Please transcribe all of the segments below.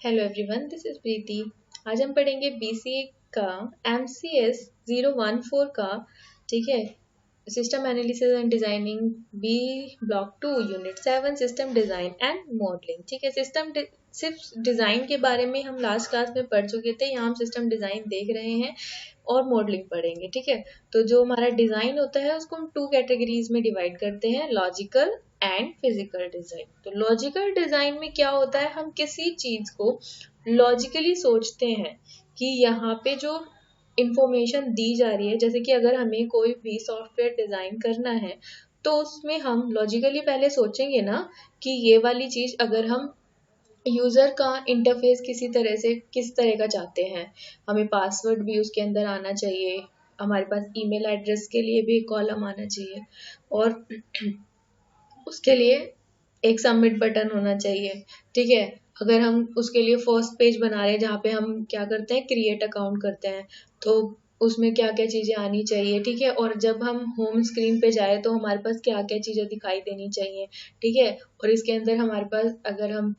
Hello everyone, this is प्रीति। आज हम पढ़ेंगे बीसीए का MCS 014 का, ठीक है, system analysis and designing B block 2 unit 7 system design and modelling. ठीक है, सिर्फ डिजाइन के बारे में हम लास्ट क्लास में पढ़ चुके थे। यहाँ हम सिस्टम डिजाइन देख रहे हैं और मॉडलिंग पढ़ेंगे। ठीक है, तो जो हमारा डिजाइन होता है उसको हम 2 कैटेगरीज में डिवाइड करते हैं, लॉजिकल एंड फिजिकल डिजाइन। तो लॉजिकल डिजाइन में क्या होता है, हम किसी चीज को लॉजिकली सोचते हैं कि यहाँ पे जो इंफॉर्मेशन दी जा रही है, जैसे कि अगर हमें कोई भी सॉफ्टवेयर डिजाइन करना है तो उसमें हम लॉजिकली पहले सोचेंगे ना कि ये वाली चीज अगर हम यूजर का इंटरफेस किस तरह का चाहते हैं, हमें पासवर्ड भी उसके अंदर आना चाहिए, हमारे पास ईमेल एड्रेस के लिए भी एक कॉलम आना चाहिए और उसके लिए एक सबमिट बटन होना चाहिए। ठीक है, अगर हम उसके लिए फर्स्ट पेज बना रहे हैं जहाँ पे हम क्या करते हैं, क्रिएट अकाउंट करते हैं, तो उसमें क्या क्या चीजें आनी चाहिए। ठीक है, और जब हम होम स्क्रीन पे जाए तो हमारे पास क्या क्या चीजें दिखाई देनी चाहिए। ठीक है, और इसके अंदर हमारे पास अगर हम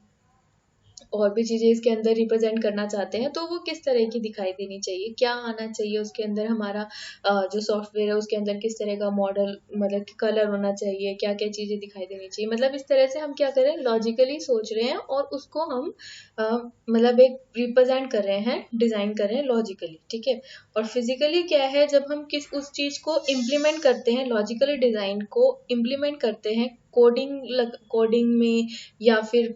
और भी चीजें इसके अंदर रिप्रेजेंट करना चाहते हैं तो वो किस तरह की दिखाई देनी चाहिए, क्या आना चाहिए उसके अंदर, हमारा जो सॉफ्टवेयर है उसके अंदर किस तरह का मॉडल, मतलब कि कलर होना चाहिए, क्या क्या चीजें दिखाई देनी चाहिए। मतलब इस तरह से हम क्या करें, लॉजिकली सोच रहे हैं और उसको हम मतलब एक रिप्रेजेंट कर रहे हैं, डिजाइन कर रहे हैं लॉजिकली। ठीक है, और फिजिकली क्या है, जब हम उस चीज को इम्प्लीमेंट करते हैं, लॉजिकली डिजाइन को इम्प्लीमेंट करते हैं कोडिंग में, या फिर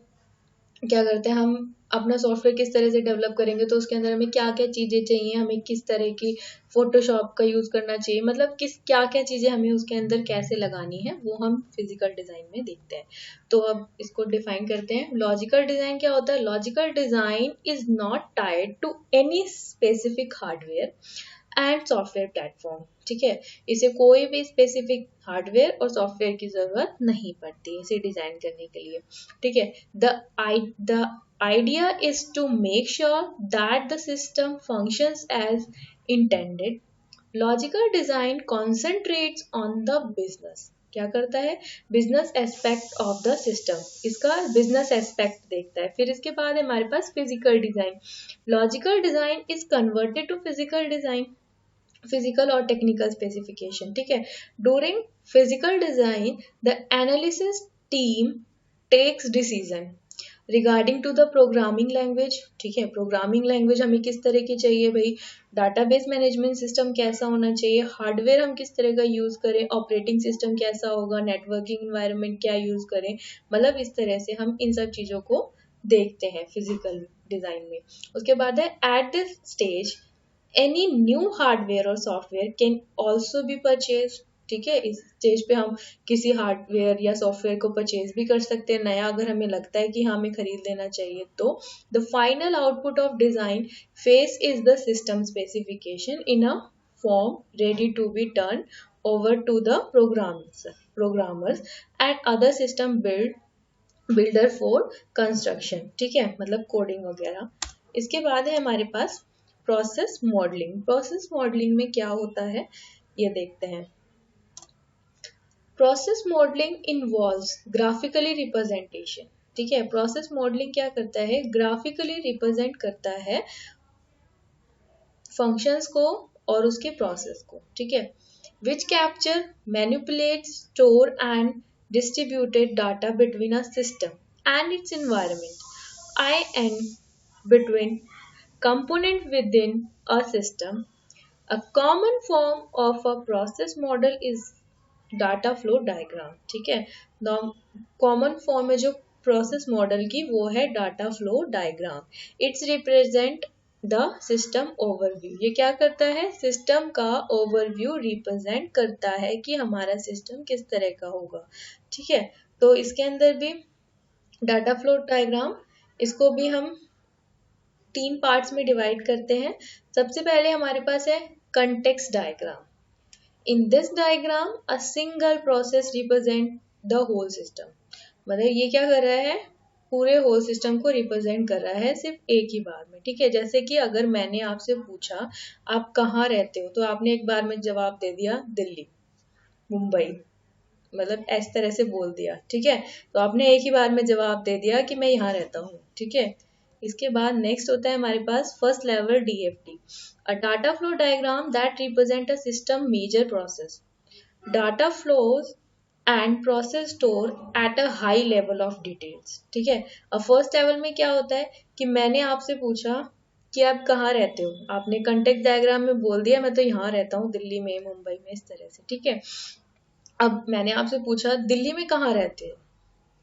क्या करते हैं, हम अपना सॉफ्टवेयर किस तरह से डेवलप करेंगे तो उसके अंदर हमें क्या क्या चीजें चाहिए, हमें किस तरह की फोटोशॉप का यूज करना चाहिए, मतलब क्या क्या चीजें हमें उसके अंदर कैसे लगानी है, वो हम फिजिकल डिजाइन में देखते हैं। तो अब इसको डिफाइन करते हैं। लॉजिकल डिजाइन क्या होता है, logical design is not tied to any specific hardware and software platform. ठीक है, इसे कोई भी स्पेसिफिक हार्डवेयर और सॉफ्टवेयर की जरूरत नहीं पड़ती इसे डिजाइन करने के लिए। ठीक है, the idea is to make sure that the system functions as intended. Logical design concentrates on the business, क्या करता है, business aspect of the system, इसका बिजनेस एस्पेक्ट देखता है। फिर इसके बाद हमारे पास physical design. Logical design is converted to physical design, physical और टेक्निकल स्पेसिफिकेशन। ठीक है, during physical design the analysis team takes decision regarding to the programming language. ठीक है, प्रोग्रामिंग लैंग्वेज हमें किस तरह की चाहिए भाई, डाटाबेस मैनेजमेंट सिस्टम कैसा होना चाहिए, हार्डवेयर हम किस तरह का यूज करें, ऑपरेटिंग सिस्टम कैसा होगा, नेटवर्किंग एनवायरनमेंट क्या यूज करें, मतलब इस तरह से हम इन सब चीजों को देखते हैं फिजिकल डिजाइन में। उसके बाद है at this stage any new hardware और software can also be purchase. ठीक है, इस स्टेज पे हम किसी हार्डवेयर या सॉफ्टवेयर को परचेज भी कर सकते हैं नया, अगर हमें लगता है कि हाँ हमें खरीद लेना चाहिए तो। The final output of design phase is the system specification in a form ready to be turn over to the programmers and other system builder for construction. ठीक है, मतलब कोडिंग वगैरह। इसके बाद है हमारे पास प्रोसेस मॉडलिंग। प्रोसेस मॉडलिंग में क्या होता है ये देखते हैं। Process modelling involves graphically representation. ठीक है, प्रोसेस मॉडलिंग क्या करता है, ग्राफिकली रिप्रेजेंट करता है फंक्शंस को और उसके प्रोसेस को। ठीक है, which capture manipulate store and distributed data between a system and its environment I and between component within a system. A common form of a process model is data flow diagram. ठीक है, common form है जो process model की वो है data flow diagram. It's represent the system overview. ये क्या करता है, सिस्टम का ओवरव्यू रिप्रेजेंट करता है कि हमारा सिस्टम किस तरह का होगा। ठीक है, तो इसके अंदर भी डाटा फ्लो डायग्राम, इसको भी हम 3 पार्ट्स में डिवाइड करते हैं। सबसे पहले हमारे पास है context diagram. In this diagram, a single process represent the whole system. मतलब ये क्या कर रहा है, पूरे होल सिस्टम को रिप्रेजेंट कर रहा है सिर्फ एक ही बार में। ठीक है, जैसे कि अगर मैंने आपसे पूछा आप कहाँ रहते हो, तो आपने एक बार में जवाब दे दिया दिल्ली, मुंबई, मतलब इस तरह से बोल दिया। ठीक है, तो आपने एक ही बार में जवाब दे दिया कि मैं यहाँ रहता हूँ। ठीक है, इसके बाद नेक्स्ट होता है हमारे पास first level DFD, a data flow diagram that represent a system major process, data flows and process store at a high level of details. ठीक है, अब फर्स्ट लेवल में क्या होता है कि मैंने आपसे पूछा कि आप कहाँ रहते हो, आपने कंटेक्ट डायग्राम में बोल दिया मैं तो यहाँ रहता हूँ दिल्ली में, मुंबई में, इस तरह से। ठीक है, अब मैंने आपसे पूछा दिल्ली में कहाँ रहते हो,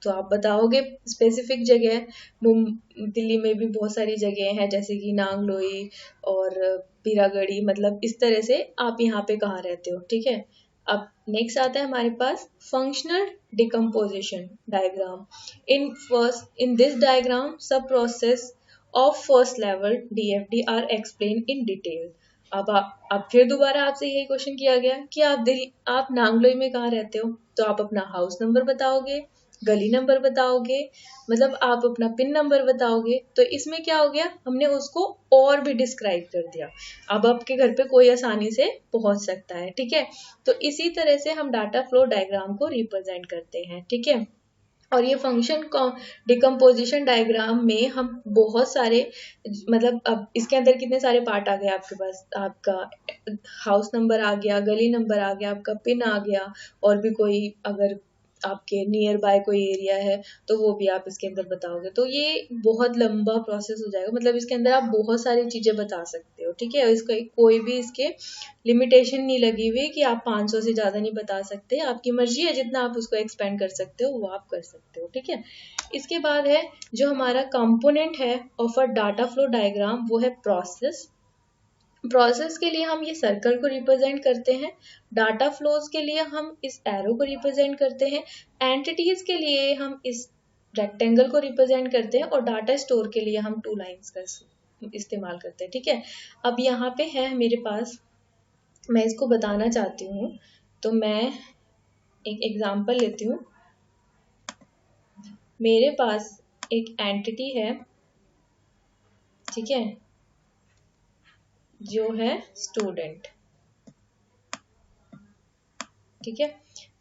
तो आप बताओगे स्पेसिफिक जगह। दिल्ली में भी बहुत सारी जगह हैं जैसे कि नांगलोई और पीरागढ़ी, मतलब इस तरह से आप यहाँ पे कहाँ रहते हो। ठीक है, अब नेक्स्ट आता है हमारे पास functional decomposition diagram. In this diagram sub process of first level DFD are explain in detail. अब फिर दोबारा आपसे यही क्वेश्चन किया गया कि आप नांगलोई में कहाँ रहते हो, तो आप अपना हाउस नंबर बताओगे, गली नंबर बताओगे, मतलब आप अपना पिन नंबर बताओगे। तो इसमें क्या हो गया, हमने उसको और भी डिस्क्राइब कर दिया। अब आपके घर पे कोई आसानी से पहुंच सकता है। ठीक है, तो इसी तरह से हम डाटा फ्लो डायग्राम को रिप्रेजेंट करते हैं। ठीक है, और ये फंक्शन डिकम्पोजिशन डायग्राम में हम बहुत सारे, मतलब अब इसके अंदर कितने सारे पार्ट आ गए आपके पास, आपका हाउस नंबर आ गया, गली नंबर आ गया, आपका पिन आ गया, और भी कोई अगर आपके नियर बाय कोई एरिया है तो वो भी आप इसके अंदर बताओगे। तो ये बहुत लंबा प्रोसेस हो जाएगा, मतलब इसके अंदर आप बहुत सारी चीजें बता सकते हो। ठीक है, इसका कोई भी इसके लिमिटेशन नहीं लगी हुई कि आप 500 से ज्यादा नहीं बता सकते, आपकी मर्जी है जितना आप उसको एक्सपेंड कर सकते हो वो आप कर सकते हो। ठीक है, इसके बाद है जो हमारा कंपोनेंट है of a data flow diagram, वो है प्रोसेस। प्रोसेस के लिए हम ये सर्कल को रिप्रेजेंट करते हैं, डाटा फ्लोज के लिए हम इस एरो को रिप्रेजेंट करते हैं, एंटिटीज के लिए हम इस रेक्टेंगल को रिप्रेजेंट करते हैं, और डाटा स्टोर के लिए हम 2 लाइंस का इस्तेमाल करते हैं। ठीक है, अब यहाँ पे है मेरे पास, मैं इसको बताना चाहती हूँ, तो मैं एक एग्जांपल लेती हूँ। मेरे पास एक एंटिटी है, ठीक है, जो है स्टूडेंट। ठीक है,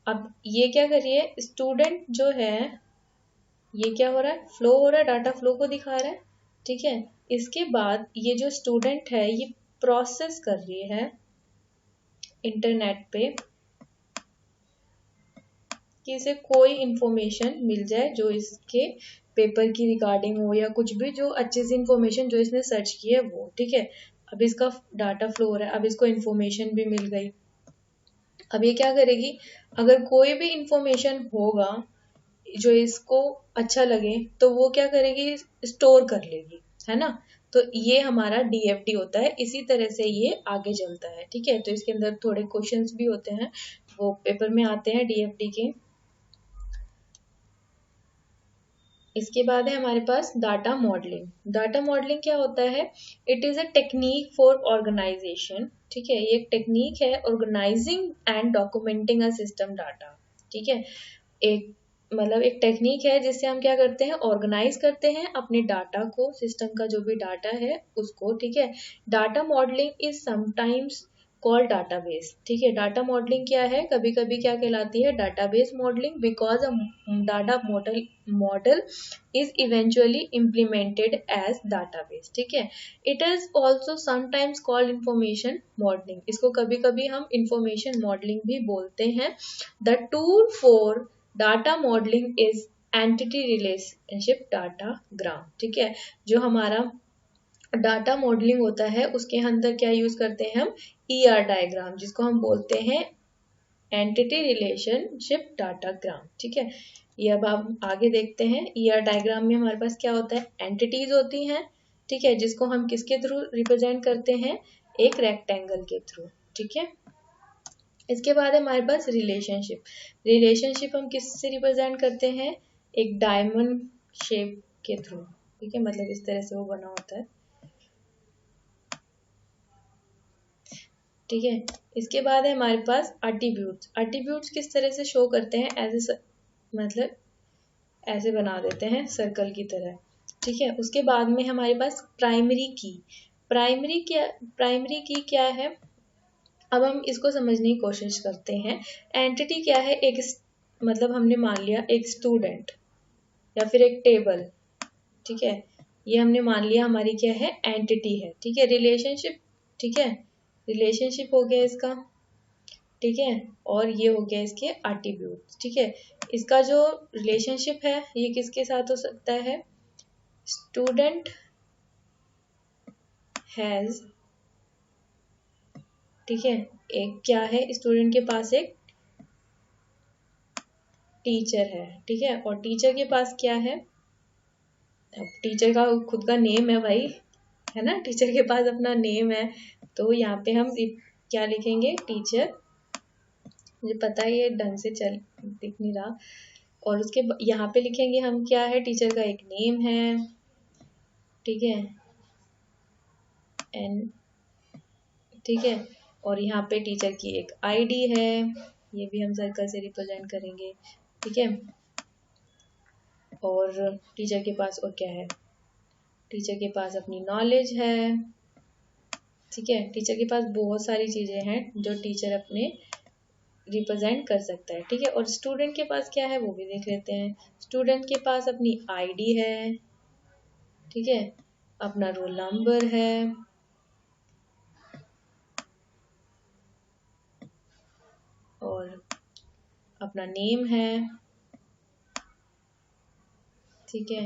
अब ये क्या करिए, स्टूडेंट जो है ये क्या हो रहा है, फ्लो हो रहा है, डाटा फ्लो को दिखा रहा है। ठीक है, इसके बाद ये जो स्टूडेंट है ये प्रोसेस कर रही है इंटरनेट पे कि इसे कोई इंफॉर्मेशन मिल जाए जो इसके पेपर की रिगार्डिंग हो, या कुछ भी जो अच्छी सी इंफॉर्मेशन जो इसने सर्च की है वो। ठीक है, अब इसका डाटा फ्लो हो रहा है, अब इसको इंफॉर्मेशन भी मिल गई। अब ये क्या करेगी, अगर कोई भी इंफॉर्मेशन होगा जो इसको अच्छा लगे तो वो क्या करेगी, स्टोर कर लेगी, है ना। तो ये हमारा DFD होता है, इसी तरह से ये आगे चलता है। ठीक है, तो इसके अंदर थोड़े क्वेश्चंस भी होते हैं, वो पेपर में आते हैं DFD के। इसके बाद है हमारे पास डाटा मॉडलिंग। डाटा मॉडलिंग क्या होता है, it is a technique for organisation. ठीक है, ये एक टेक्निक है organising and documenting a system data. ठीक है, एक मतलब एक टेक्निक है जिससे हम क्या करते हैं, ऑर्गेनाइज करते हैं अपने डाटा को, सिस्टम का जो भी डाटा है उसको। ठीक है, data modelling is sometimes called database. ठीक है, डाटा मॉडलिंग क्या है, कभी कभी क्या कहलाती है, database modelling, because a data model is eventually implemented as database। ठीक है, it is also sometimes called information modeling, इसको कभी कभी हम information modeling भी बोलते हैं। The tool for data modeling is entity relationship diagram। ठीक है, जो हमारा डाटा मॉडलिंग होता है उसके अंदर क्या यूज करते हैं हम, ER डायग्राम, जिसको हम बोलते हैं एंटिटी रिलेशनशिप डाटाग्राम। ठीक है, ये अब हम आगे देखते हैं। ER डायग्राम में हमारे पास क्या होता है, एंटिटीज होती हैं। ठीक है, जिसको हम किसके थ्रू रिप्रेजेंट करते हैं, एक रेक्टेंगल के थ्रू। ठीक है, इसके बाद है हमारे पास रिलेशनशिप। रिलेशनशिप हम किससे रिप्रेजेंट करते हैं, एक डायमंड शेप के थ्रू। ठीक है, मतलब इस तरह से वो बना होता है। ठीक है, इसके बाद है हमारे पास एट्रीब्यूट्स। एट्रीब्यूट्स किस तरह से शो करते हैं, ऐसे मतलब ऐसे बना देते हैं सर्कल की तरह। ठीक है, उसके बाद में हमारे पास प्राइमरी की। प्राइमरी की क्या है, अब हम इसको समझने की कोशिश करते हैं। एंटिटी क्या है, एक मतलब हमने मान लिया एक स्टूडेंट या फिर एक टेबल। ठीक है, ये हमने मान लिया हमारी क्या है, एंटिटी है, ठीक है, रिलेशनशिप, ठीक है, रिलेशनशिप हो गया इसका, ठीक है, और ये हो गया इसके एट्रीब्यूट, ठीक है। इसका जो रिलेशनशिप है ये किसके साथ हो सकता है, स्टूडेंट हैज, ठीक है, एक क्या है, स्टूडेंट के पास एक टीचर है, ठीक है, और टीचर के पास क्या है, अब टीचर का खुद का नेम है भाई, है ना, टीचर के पास अपना नेम है, तो यहाँ पे हम क्या लिखेंगे, टीचर, मुझे पता है ये ढंग से चल दिख नहीं रहा, और उसके यहाँ पे लिखेंगे हम क्या है, टीचर का एक नेम है, ठीक है, एन, ठीक है, और यहाँ पे टीचर की एक आईडी है, ये भी हम सर्कल से रिप्रेजेंट करेंगे, ठीक है, और टीचर के पास और क्या है, टीचर के पास अपनी नॉलेज है, ठीक है, टीचर के पास बहुत सारी चीजें हैं जो टीचर अपने रिप्रेजेंट कर सकता है, ठीक है, और स्टूडेंट के पास क्या है वो भी देख लेते हैं, स्टूडेंट के पास अपनी आईडी है, ठीक है, अपना रोल नंबर है, और अपना नेम है, ठीक है,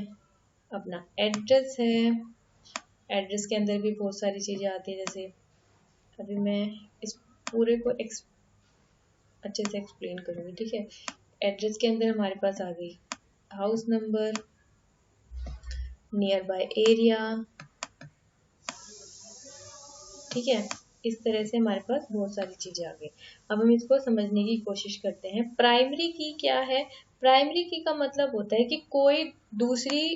अपना एड्रेस है, एड्रेस के अंदर भी बहुत सारी चीजें आती है, जैसे अभी मैं इस पूरे को अच्छे से एक्सप्लेन करूंगी, ठीक है, एड्रेस के अंदर हमारे पास आ गई house number, near by area, ठीक है, इस तरह से हमारे पास बहुत सारी चीजें आ गई। अब हम इसको समझने की कोशिश करते हैं। प्राइमरी की क्या है, प्राइमरी की का मतलब होता है कि कोई दूसरी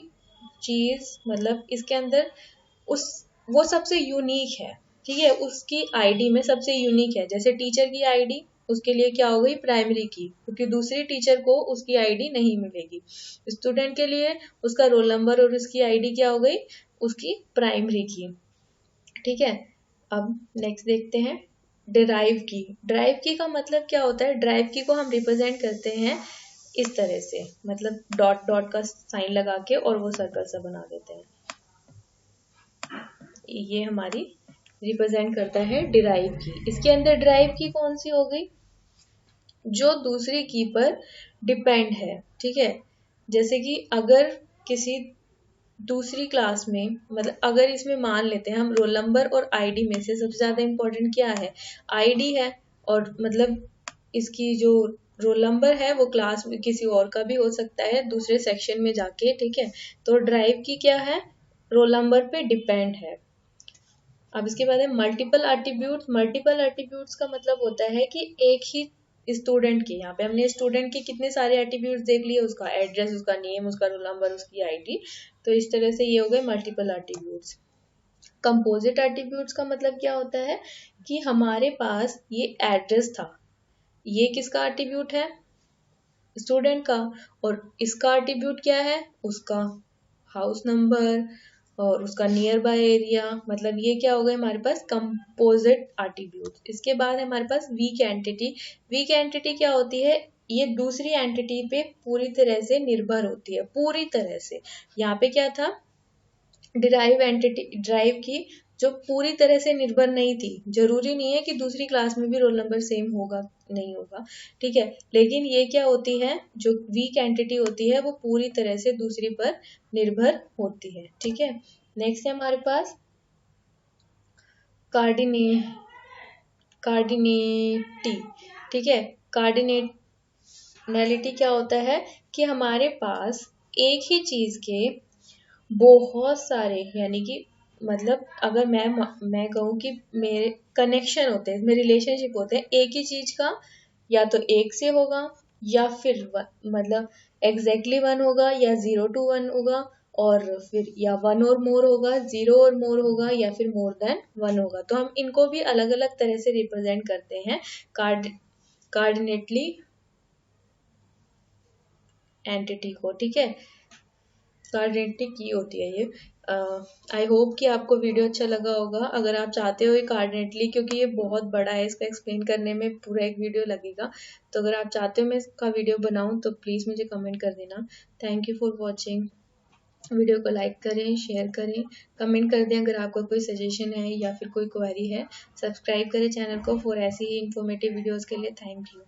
चीज, मतलब इसके अंदर उस वो सबसे यूनिक है, ठीक है, उसकी आईडी में सबसे यूनिक है, जैसे टीचर की आईडी उसके लिए क्या हो गई, प्राइमरी की, क्योंकि दूसरी टीचर को उसकी आईडी नहीं मिलेगी। स्टूडेंट के लिए उसका रोल नंबर और उसकी आईडी क्या हो गई, उसकी प्राइमरी की, ठीक है। अब नेक्स्ट देखते हैं डिराइव की। ड्राइव की का मतलब क्या होता है, ड्राइव की को हम रिप्रेजेंट करते हैं इस तरह से, मतलब डॉट डॉट का साइन लगा के और वो सर्कल सा बना देते हैं, ये हमारी रिप्रेजेंट करता है डिराइव की। इसके अंदर डिराइव की कौन सी हो गई, जो दूसरी की पर डिपेंड है, ठीक है, जैसे कि अगर किसी दूसरी क्लास में, मतलब अगर इसमें मान लेते हैं हम रोल नंबर और आईडी में से सबसे ज्यादा इम्पोर्टेंट क्या है, आईडी है, और मतलब इसकी जो रोल नंबर है वो क्लास में किसी और का भी हो सकता है दूसरे सेक्शन में जाके, ठीक है, तो ड्राइव की क्या है, रोल नंबर पे डिपेंड है। अब इसके बाद है मल्टीपल एट्रीब्यूट्स। मल्टीपल एट्रीब्यूट्स का मतलब होता है कि एक ही स्टूडेंट के, यहाँ पे हमने स्टूडेंट के कितने सारे एट्रीब्यूट्स देख लिए, उसका एड्रेस, उसका नेम, उसका रोल नंबर, उसकी आईडी, तो इस तरह से ये हो गए मल्टीपल एट्रीब्यूट्स। कंपोजिट एट्रीब्यूट्स का मतलब क्या होता है कि हमारे पास ये एड्रेस था, ये किसका एट्रीब्यूट है, स्टूडेंट का, और इसका एट्रीब्यूट क्या है, उसका हाउस नंबर और उसका नियर बाय एरिया, मतलब ये क्या हो गए हमारे पास कंपोजिट एट्रीब्यूट। इसके बाद है हमारे पास वीक एंटिटी। वीक एंटिटी क्या होती है, ये दूसरी एंटिटी पे पूरी तरह से निर्भर होती है, पूरी तरह से। यहाँ पे क्या था, डिराइव एंटिटी, ड्राइव की जो पूरी तरह से निर्भर नहीं थी, जरूरी नहीं है कि दूसरी क्लास में भी रोल नंबर सेम होगा, नहीं होगा, ठीक है, लेकिन ये क्या होती है, जो वीक एंटिटी होती है वो पूरी तरह से दूसरी पर निर्भर होती है, ठीक है। नेक्स्ट है हमारे पास कार्डिनेटी, ठीक है। कार्डिनेशनैलिटी क्या होता है कि हमारे पास एक ही चीज के बहुत सारे, यानी कि मतलब अगर मैं कहूँ कि मेरे कनेक्शन होते हैं, मेरे रिलेशनशिप होते हैं एक ही चीज का, या तो एक से होगा, या फिर मतलब एग्जैक्टली वन होगा, या 0 to 1 होगा, और फिर या 1 और मोर होगा, 0 और मोर होगा, या फिर मोर देन 1 होगा। तो हम इनको भी अलग अलग तरह से रिप्रेजेंट करते हैं कार्डिनेटली एंटिटी को, ठीक है, कार्डिनेटली की होती है ये। आई होप कि आपको वीडियो अच्छा लगा होगा। अगर आप चाहते हो ये कार्डिनेटली, क्योंकि ये बहुत बड़ा है, इसका एक्सप्लेन करने में पूरा एक वीडियो लगेगा, तो अगर आप चाहते हो मैं इसका वीडियो बनाऊं तो प्लीज़ मुझे कमेंट कर देना। Thank you for watching. Video को लाइक करें, शेयर करें, कमेंट कर दें अगर आपका कोई सजेशन है या फिर कोई क्वेरी है। सब्सक्राइब करें चैनल को फॉर ऐसी ही इंफॉर्मेटिव वीडियोस के लिए। Thank you.